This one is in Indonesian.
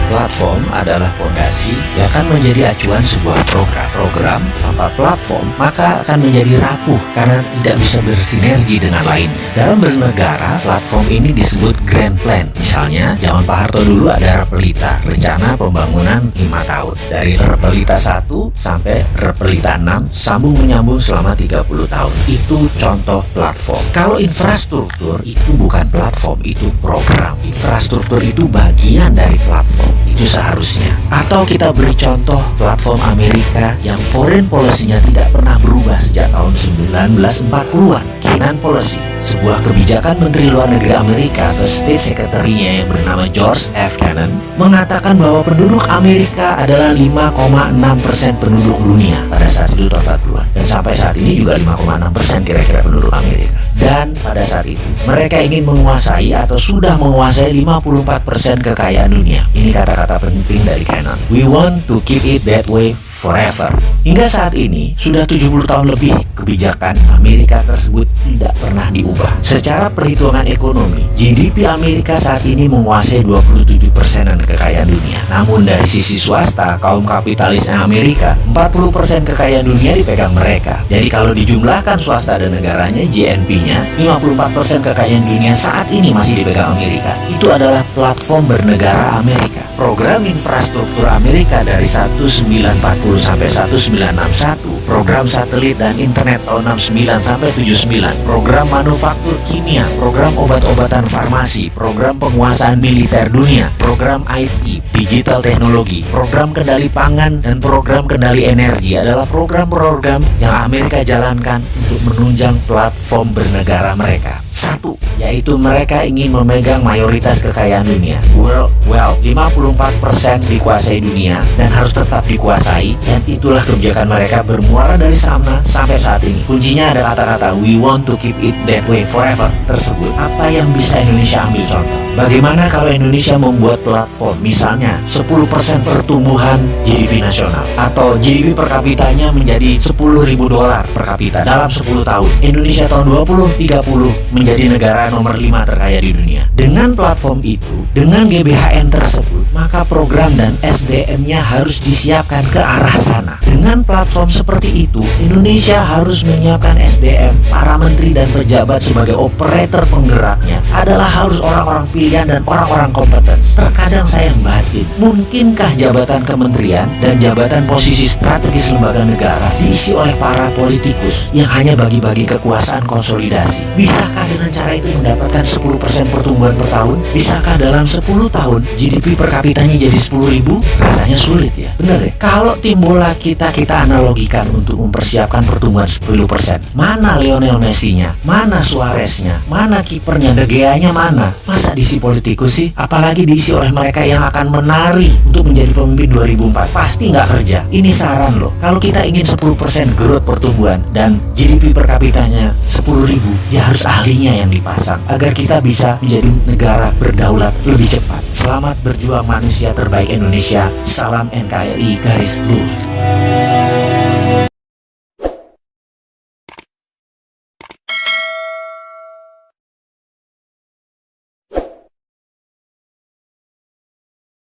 Platform adalah fondasi yang akan menjadi acuan sebuah program. Program tanpa platform maka akan menjadi rapuh karena tidak bisa bersinergi dengan lainnya. Dalam bernegara, platform ini disebut Grand Plan. Misalnya, zaman Pak Harto dulu ada Repelita, rencana pembangunan 5 tahun. Dari Repelita 1 sampai Repelita 6, sambung menyambung selama 30 tahun. Itu contoh platform. Kalau infrastruktur itu bukan platform, itu program. Infrastruktur itu bagian dari platform. Itu seharusnya. Atau kita beri contoh platform Amerika yang foreign policy-nya tidak pernah berubah sejak tahun 1940-an. Kennan Policy, sebuah kebijakan Menteri Luar Negeri Amerika atau State Secretary-nya yang bernama George F. Kennan, mengatakan bahwa penduduk Amerika adalah 5,6% penduduk dunia pada saat itu tahun 40-an. Dan sampai saat ini juga 5,6% kira-kira penduduk Amerika. Dan pada saat itu, mereka ingin menguasai atau sudah menguasai 54% kekayaan dunia. Ini kata-kata penting dari Kennan. We want to keep it that way forever. Hingga saat ini, sudah 70 tahun lebih kebijakan Amerika tersebut tidak pernah diubah. Secara perhitungan ekonomi, GDP Amerika saat ini menguasai 27%-an kekayaan dunia. Namun dari sisi swasta, kaum kapitalisnya Amerika, 40% kekayaan dunia dipegang mereka. Jadi kalau dijumlahkan swasta dan negaranya, GNP-nya 54% kekayaan dunia saat ini masih dipegang Amerika. Itu adalah platform bernegara Amerika. Program infrastruktur Amerika dari 1940 sampai 1961, program satelit dan internet tahun 69 sampai 79, program manufaktur kimia, program obat-obatan farmasi, program penguasaan militer dunia, program IT, digital teknologi, program kendali pangan, dan program kendali energi adalah program-program yang Amerika jalankan untuk menunjang platform bernegara mereka. Satu, yaitu mereka ingin memegang mayoritas kekayaan dunia. World wealth, 54% dikuasai dunia dan harus tetap dikuasai, dan itulah kebijakan mereka bermuara dari sana sampai saat ini. Kuncinya ada kata-kata we want to keep it that way forever tersebut. Apa yang bisa Indonesia ambil contoh? Bagaimana kalau Indonesia membuat platform, misalnya 10% pertumbuhan GDP nasional atau GDP per kapitanya menjadi $10.000 per kapita dalam 10 tahun. Indonesia tahun 2030 menjadi negara nomor 5 terkaya di dunia. Dengan platform itu, dengan GBHN tersebut, maka program dan SDM-nya harus disiapkan ke arah sana. Dengan platform seperti itu, Indonesia harus menyiapkan SDM, para menteri dan pejabat sebagai operator penggeraknya adalah harus orang-orang pilihan dan orang-orang kompeten. Terkadang saya batin, mungkinkah jabatan kementerian dan jabatan posisi strategis lembaga negara diisi oleh para politikus yang hanya bagi-bagi kekuasaan konsolidasi? Bisakah dengan cara itu mendapatkan 10% pertumbuhan per tahun? Bisakah dalam 10 tahun GDP per kapitanya jadi 10.000? Rasanya sulit ya, bener ya? Kalau tim bola kita analogikan untuk mempersiapkan pertumbuhan 10%, mana Lionel Messi-nya? Mana Suarez-nya? Mana kipernya? De Gea-nya mana? Masa diisi politikus sih? Apalagi diisi oleh mereka yang akan menari untuk menjadi pemimpin 2004. Pasti nggak kerja. Ini saran loh, kalau kita ingin 10% growth pertumbuhan dan GDP per kapitanya 10.000, ya harus ahlinya yang dipasang agar kita bisa menjadi negara berdaulat lebih cepat. Selamat berjuang manusia terbaik Indonesia. Salam NKRI garis lurus.